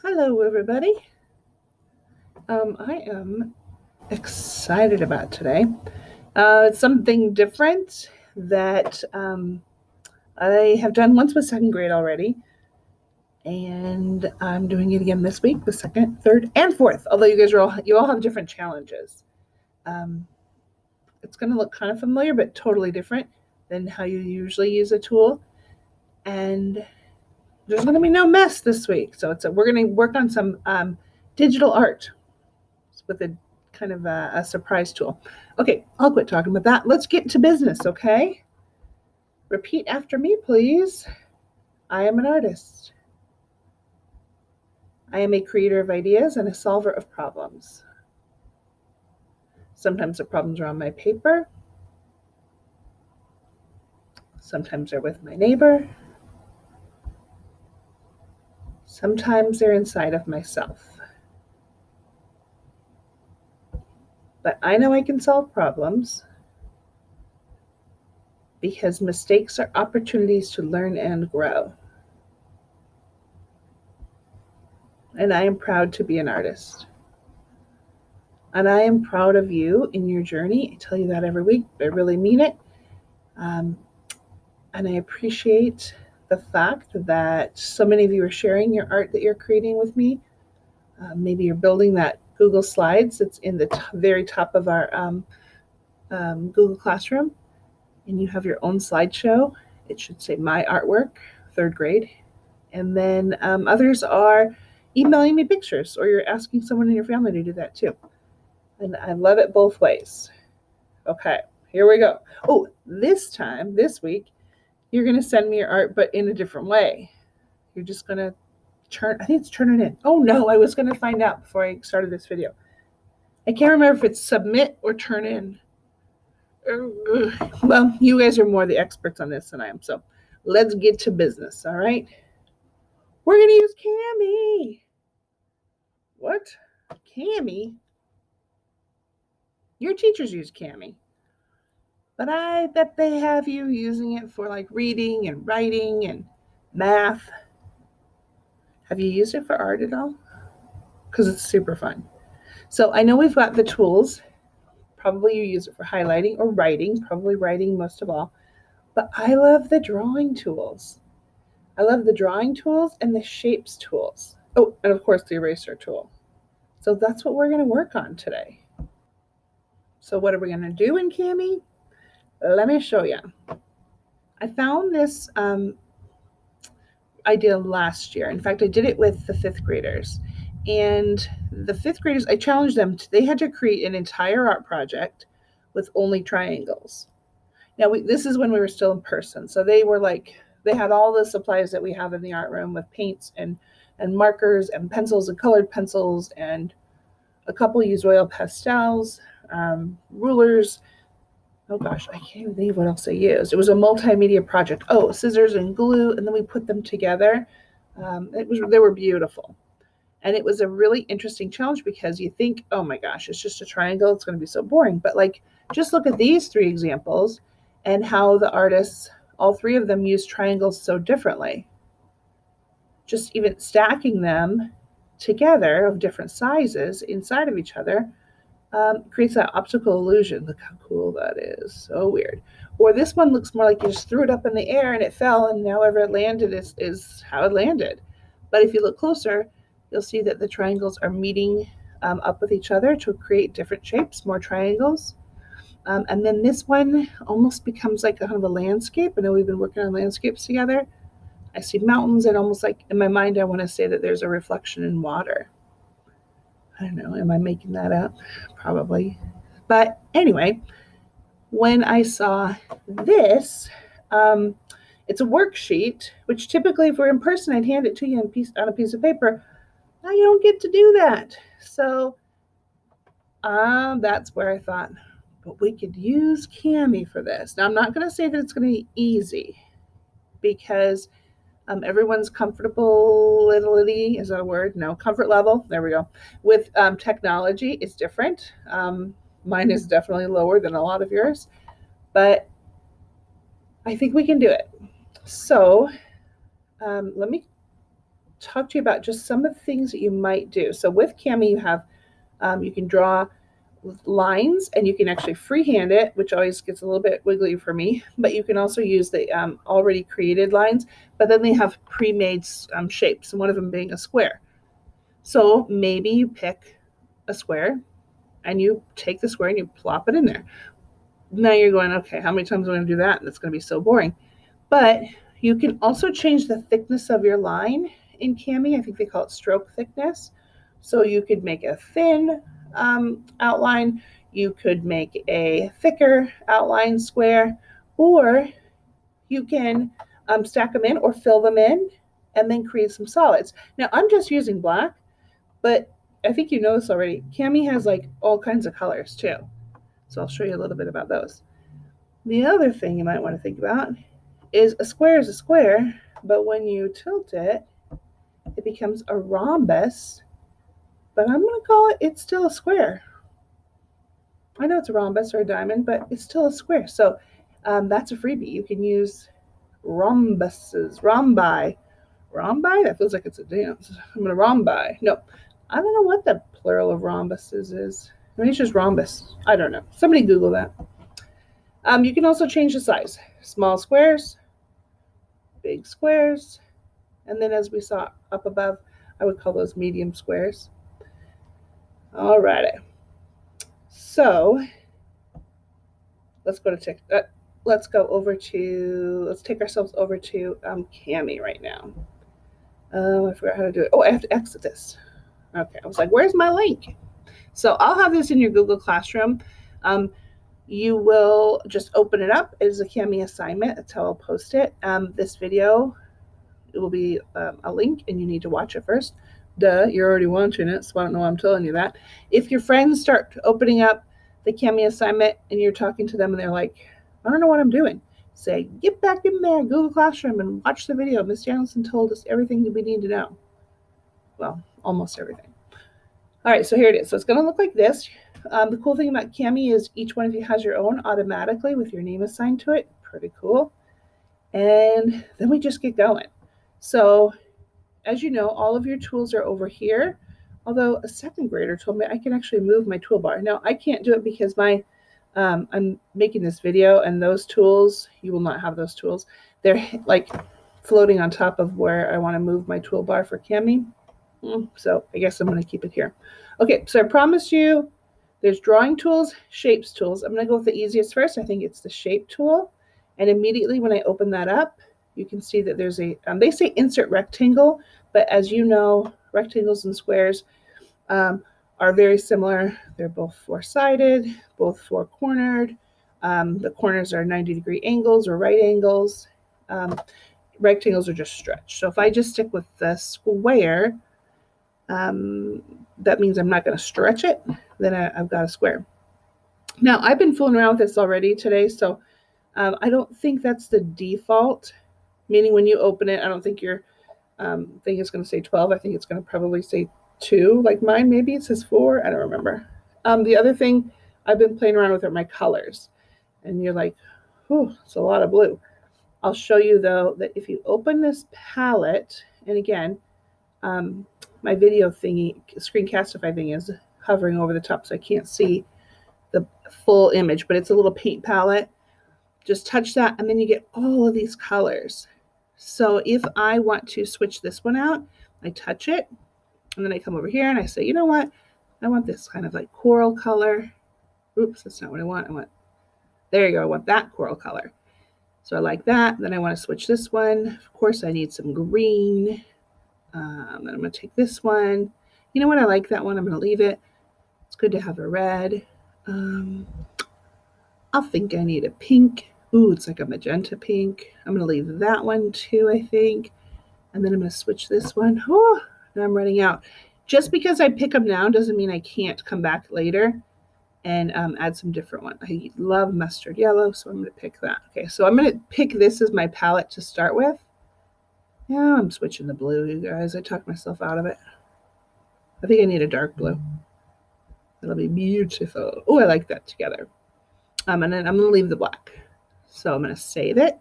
Hello, everybody. I am excited about today. It's something different that I have done once with second grade already, and I'm doing it again this week, the second, third, and fourth. Although you all have different challenges. Um, it's going to look kind of familiar, but totally different than how you usually use a tool. And there's going to be no mess this week, so we're going to work on some digital art with a kind of a surprise tool. Okay, I'll quit talking about that. Let's get to business, okay? Repeat after me, please. I am an artist. I am a creator of ideas and a solver of problems. Sometimes the problems are on my paper. Sometimes they're with my neighbor. Sometimes they're inside of myself. But I know I can solve problems because mistakes are opportunities to learn and grow. And I am proud to be an artist. And I am proud of you in your journey. I tell you that every week, but I really mean it. Um, and I appreciate the fact that so many of you are sharing your art that you're creating with me. Maybe you're building that Google Slides that's in the very top of our Google Classroom, and you have your own slideshow. It should say My Artwork, third grade. And then others are emailing me pictures, or you're asking someone in your family to do that too. And I love it both ways. Okay, here we go. Oh, this week, you're going to send me your art, but in a different way. You're just going to I think it's turn it in. Oh no, I was going to find out before I started this video. I can't remember if it's submit or turn in. Well, you guys are more the experts on this than I am, so let's get to business, all right? We're going to use Kami. What? Kami? Your teachers use Kami. But I bet they have you using it for like reading and writing and math. Have you used it for art at all? Because it's super fun. So I know we've got the tools. Probably you use it for highlighting or writing, probably writing most of all. But I love the drawing tools. I love the drawing tools and the shapes tools. Oh, and of course the eraser tool. So that's what we're going to work on today. So what are we going to do in Kami? Let me show you. I found this idea last year. In fact, I did it with the fifth graders. And the fifth graders, I challenged them. They had to create an entire art project with only triangles. Now, this is when we were still in person. So they were like, they had all the supplies that we have in the art room with paints and markers and pencils and colored pencils, and a couple used oil pastels, rulers. Oh gosh, I can't believe what else they used. It was a multimedia project. Oh, scissors and glue, and then we put them together. They were beautiful. And it was a really interesting challenge because you think, oh my gosh, it's just a triangle. It's going to be so boring. But like, just look at these three examples and how the artists, all three of them, use triangles so differently. Just even stacking them together of different sizes inside of each other creates that optical illusion. Look how cool that is. So weird. Or this one looks more like you just threw it up in the air and it fell, and however it landed is how it landed. But if you look closer, you'll see that the triangles are meeting up with each other to create different shapes, more triangles. And then this one almost becomes like kind of a landscape. I know we've been working on landscapes together. I see mountains, and almost like in my mind, I want to say that there's a reflection in water. I don't know. Am I making that up? Probably. But anyway, when I saw this, it's a worksheet, which typically, if we're in person, I'd hand it to you on a piece of paper. Now you don't get to do that. So that's where I thought, but we could use Kami for this. Now, I'm not going to say that it's going to be easy because everyone's comfortability, is that a word? No, comfort level, there we go, with technology is different. Mine is definitely lower than a lot of yours, but I think we can do it. So let me talk to you about just some of the things that you might do. So with Kami, you have, you can draw lines and you can actually freehand it, which always gets a little bit wiggly for me, but you can also use the already created lines, but then they have pre-made shapes, and one of them being a square. So maybe you pick a square and you take the square and you plop it in there. Now you're going, okay, how many times am I going to do that? That's going to be so boring. But you can also change the thickness of your line in Kami. I think they call it stroke thickness. So you could make a thin outline, you could make a thicker outline square, or you can stack them in or fill them in and then create some solids. Now I'm just using black, but I think you know this already. Kami has like all kinds of colors too. So I'll show you a little bit about those. The other thing you might want to think about is a square, but when you tilt it, it becomes a rhombus, but I'm going to call it, it's still a square. I know it's a rhombus or a diamond, but it's still a square. So that's a freebie. You can use rhombuses, rhombi. Rhombi? That feels like it's a dance. I'm going to rhombi. No, I don't know what the plural of rhombuses is. Maybe it's just rhombus. I don't know. Somebody Google that. You can also change the size. Small squares, big squares, and then as we saw up above, I would call those medium squares. All righty. So let's go to let's take ourselves over to Kami right now. I forgot how to do it. Oh, I have to exit this. Okay, I was like, where's my link? So I'll have this in your Google Classroom. You will just open it up as a Kami assignment. That's how I'll post it. This video, it will be a link, and you need to watch it first. Duh, you're already watching it, so I don't know why I'm telling you that. If your friends start opening up the Kami assignment and you're talking to them and they're like, I don't know what I'm doing, say, get back in there, Google Classroom, and watch the video. Miss Janelson told us everything that we need to know. Well, almost everything. All right, so here it is. So it's going to look like this. The cool thing about Kami is each one of you has your own automatically with your name assigned to it. Pretty cool. And then we just get going. So as you know, all of your tools are over here, although a second grader told me I can actually move my toolbar. Now, I can't do it because I'm making this video, and those tools, you will not have those tools. They're like floating on top of where I want to move my toolbar for Kami. So I guess I'm going to keep it here. Okay, so I promised you there's drawing tools, shapes tools. I'm going to go with the easiest first. I think it's the shape tool. And immediately when I open that up, you can see that there's a, they say insert rectangle, but as you know, rectangles and squares are very similar. They're both four-sided, both four-cornered. The corners are 90-degree angles or right angles. Rectangles are just stretched. So if I just stick with the square, that means I'm not going to stretch it. Then I've got a square. Now, I've been fooling around with this already today, so I don't think that's the default, meaning when you open it, I don't think your thing is going to say 12. I think it's going to probably say 2, like mine. Maybe it says 4. I don't remember. The other thing I've been playing around with are my colors. And you're like, whew, it's a lot of blue. I'll show you, though, that if you open this palette, and again, my video thingy, Screencastify thing is hovering over the top, so I can't see the full image, but it's a little paint palette. Just touch that, and then you get all of these colors. So if I want to switch this one out, I touch it, and then I come over here and I say, you know what? I want this kind of like coral color. Oops, that's not what I want. There you go. I want that coral color. So I like that. Then I want to switch this one. Of course, I need some green. Then I'm going to take this one. You know what? I like that one. I'm going to leave it. It's good to have a red. I think I need a pink. Ooh, it's like a magenta pink. I'm going to leave that one too, I think. And then I'm going to switch this one. Oh, now I'm running out. Just because I pick them now doesn't mean I can't come back later and add some different one. I love mustard yellow, so I'm going to pick that. Okay, so I'm going to pick this as my palette to start with. Yeah, I'm switching the blue, you guys. I talked myself out of it. I think I need a dark blue. It'll be beautiful. Oh, I like that together. And then I'm going to leave the black. So I'm going to save it.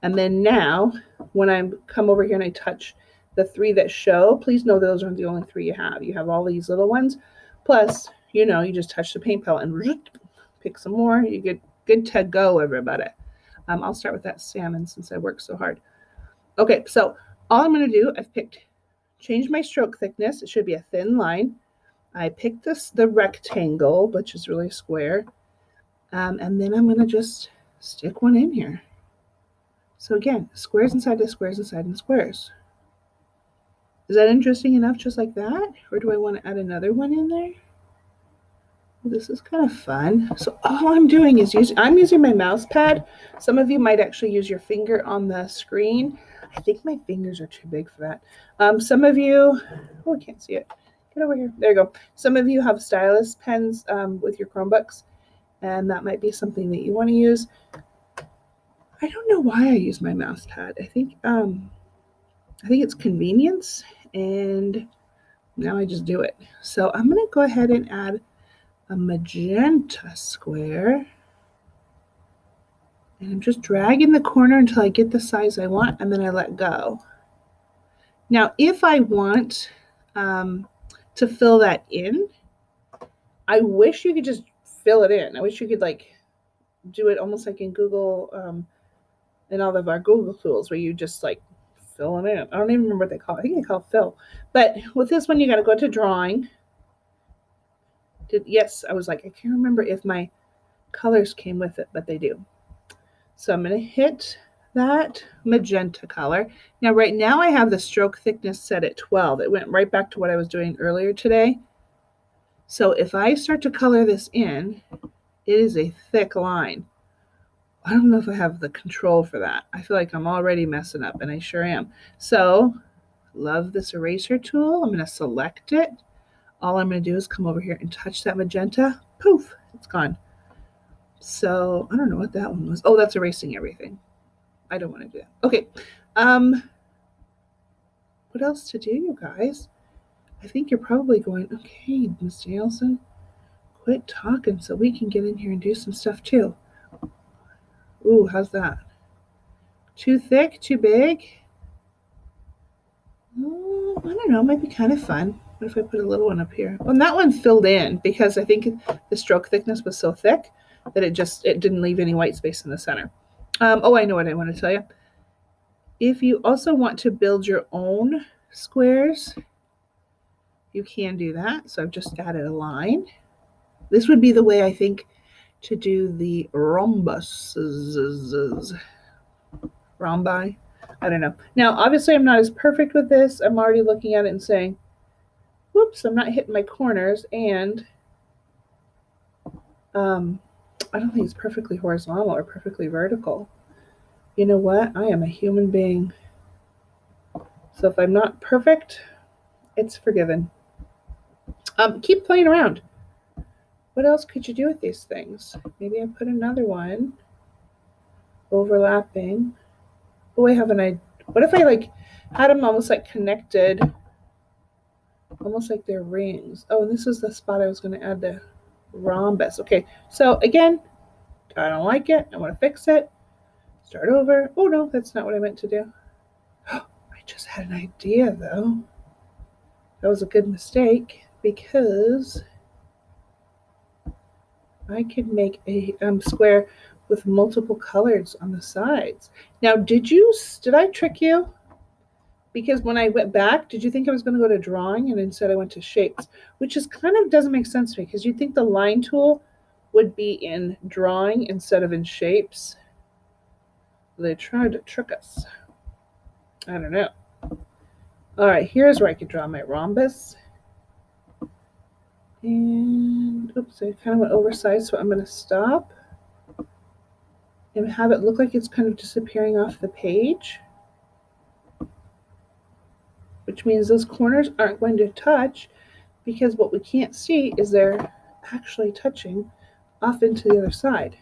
And then now, when I come over here and I touch the 3 that show, please know those aren't the only 3 you have. You have all these little ones. Plus, you just touch the paint palette and pick some more. You get good to go, everybody. I'll start with that salmon since I work so hard. Okay, so all I'm going to do, I've changed my stroke thickness. It should be a thin line. I picked the rectangle, which is really square. And then I'm going to just stick one in here. So again, squares inside the squares inside the squares. Is that interesting enough just like that? Or do I want to add another one in there? Well, this is kind of fun. So all I'm doing is I'm using my mouse pad. Some of you might actually use your finger on the screen. I think my fingers are too big for that. Some of you, I can't see it. Get over here. There you go. Some of you have stylus pens with your Chromebooks, and that might be something that you want to use. I don't know why I use my mouse pad. I think it's convenience, and now I just do it. So I'm going to go ahead and add a magenta square. And I'm just dragging the corner until I get the size I want, and then I let go. Now, if I want to fill that in, I wish you could just fill it in. I wish you could do it almost like in Google, in all of our Google tools where you just fill it in. I don't even remember what they call it. I think they call it fill. But with this one, you got to go to drawing. Yes, I was I can't remember if my colors came with it, but they do. So I'm going to hit that magenta color. Now, right now I have the stroke thickness set at 12. It went right back to what I was doing earlier today. So if I start to color this in, it is a thick line. I don't know if I have the control for that. I feel like I'm already messing up, and I sure am. So, love this eraser tool. I'm going to select it. All I'm going to do is come over here and touch that magenta. Poof, it's gone. So, I don't know what that one was. Oh, that's erasing everything. I don't want to do that. Okay. What else to do, you guys? I think you're probably going, okay, Miss Nielsen, quit talking so we can get in here and do some stuff too. Ooh, how's that? Too thick? Too big? Oh, I don't know. Might be kind of fun. What if I put a little one up here? Well, that one filled in because I think the stroke thickness was so thick that it didn't leave any white space in the center. Oh, I know what I want to tell you. If you also want to build your own squares, you can do that. So I've just added a line. This would be the way I think to do the rhombuses. Rhombi? I don't know. Now, obviously, I'm not as perfect with this. I'm already looking at it and saying, whoops, I'm not hitting my corners, and I don't think it's perfectly horizontal or perfectly vertical. You know what? I am a human being. So if I'm not perfect, it's forgiven. Keep playing around. What else could you do with these things? Maybe I put another one overlapping. Oh, I have an idea. What if I had them almost connected, almost like they're rings? Oh, and this is the spot I was going to add the rhombus. Okay, so again, I don't like it. I want to fix it. Start over. Oh no, that's not what I meant to do. I just had an idea though. That was a good mistake because I could make a square with multiple colors on the sides. Now, did I trick you? Because when I went back, did you think I was going to go to drawing, and instead I went to shapes, which is kind of doesn't make sense to me because you'd think the line tool would be in drawing instead of in shapes. They tried to trick us. I don't know. All right, here's where I could draw my rhombus. And oops, I kind of went oversized, so I'm going to stop and have it look like it's kind of disappearing off the page, which means those corners aren't going to touch because what we can't see is they're actually touching off into the other side.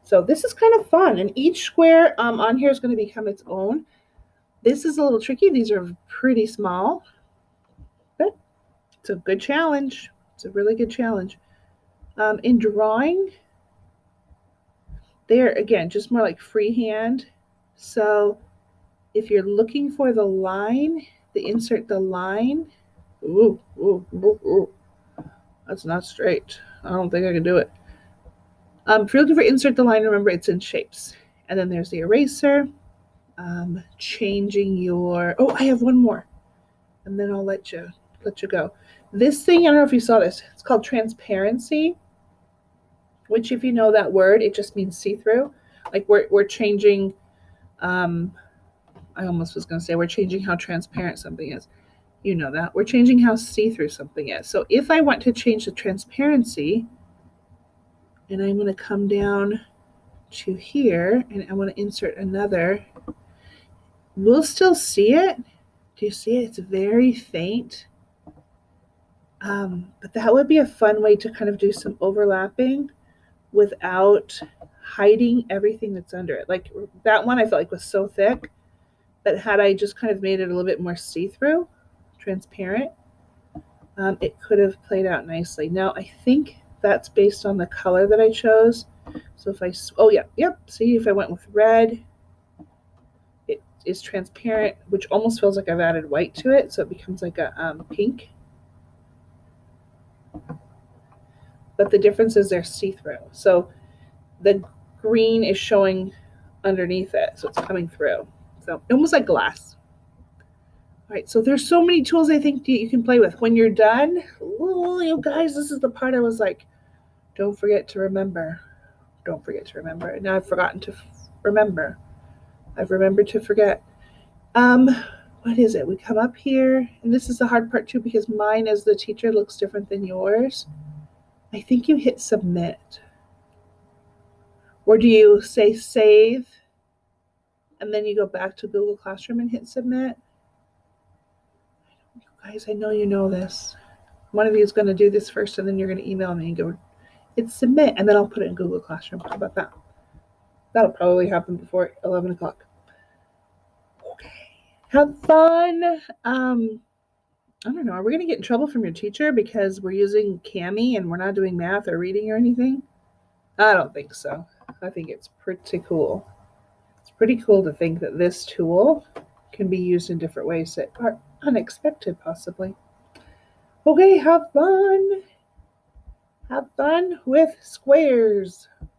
So this is kind of fun, and each square on here is going to become its own. This is a little tricky. These are pretty small, but it's a good challenge. It's a really good challenge. In drawing, they're, again, just more like freehand. So if you're looking for the line, insert the line. Ooh, ooh, ooh, ooh. That's not straight. I don't think I can do it. If you're looking for insert the line, remember it's in shapes. And then there's the eraser. Changing your, oh, I have one more. And then I'll let you go. This thing, I don't know if you saw this, it's called transparency, which if you know that word, it just means see-through. Like we're changing, I almost was going to say we're changing how transparent something is. You know that. We're changing how see-through something is. So if I want to change the transparency, and I'm going to come down to here, and I want to insert another, we'll still see it. Do you see it? It's very faint. But that would be a fun way to kind of do some overlapping without hiding everything that's under it. Like that one I felt like was so thick, but had I just kind of made it a little bit more see-through, transparent, it could have played out nicely. Now I think that's based on the color that I chose. So if I, oh yeah, yep, see if I went with red, it is transparent, which almost feels like I've added white to it, so it becomes like a pink. But the difference is they're see-through. So the green is showing underneath it, so it's coming through. So almost like glass. All right, so there's so many tools I think that you can play with. When you're done, oh, you guys, this is the part I was like, don't forget to remember. Don't forget to remember. And now I've forgotten to remember. I've remembered to forget. What is it? We come up here, and this is the hard part too, because mine as the teacher looks different than yours. I think you hit submit. Or do you say save, and then you go back to Google Classroom and hit submit? Guys, I know you know this. One of you is going to do this first, and then you're going to email me and go, it's submit, and then I'll put it in Google Classroom. How about that? That'll probably happen before 11 o'clock. Okay. Have fun. I don't know. Are we going to get in trouble from your teacher because we're using Kami and we're not doing math or reading or anything? I don't think so. I think it's pretty cool. It's pretty cool to think that this tool can be used in different ways that are unexpected, possibly. Okay, have fun. Have fun with squares.